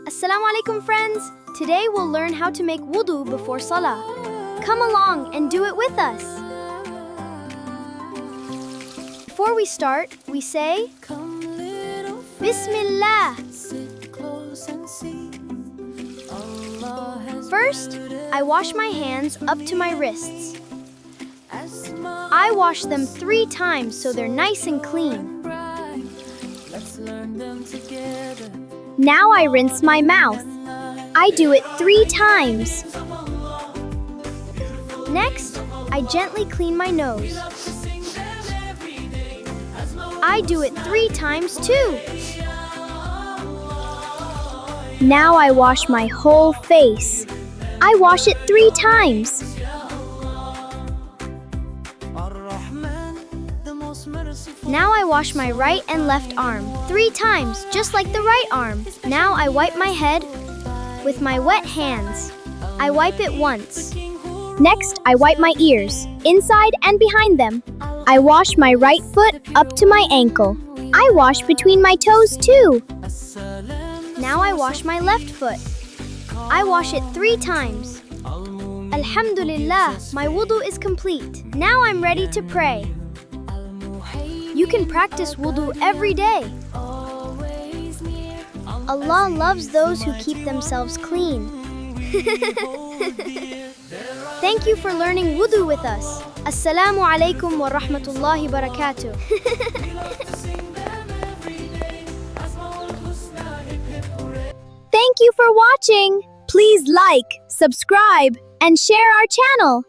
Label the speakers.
Speaker 1: Assalamu alaikum friends! Today we'll learn how to make wudu before salah. Come along and do it with us. Before we start, we say Bismillah. First, I wash my hands up to my wrists. I wash them 3 times so they're nice and clean. Now I rinse my mouth. I do it 3 times. Next, I gently clean my nose. I do it 3 times too. Now I wash my whole face. I wash it 3 times. Now I wash my right and left arm 3 times, just like the right arm. Now I wipe my head with my wet hands. I wipe it once. Next, I wipe my ears, inside and behind them. I wash my right foot up to my ankle. I wash between my toes too. Now I wash my left foot. I wash it 3 times. Alhamdulillah, my wudu is complete. Now I'm ready to pray. You can practice wudu every day. Allah loves those who keep themselves clean. Thank you for learning wudu with us. Assalamu alaikum wa rahmatullahi barakatuh. Thank you for watching. Please like, subscribe, and share our channel.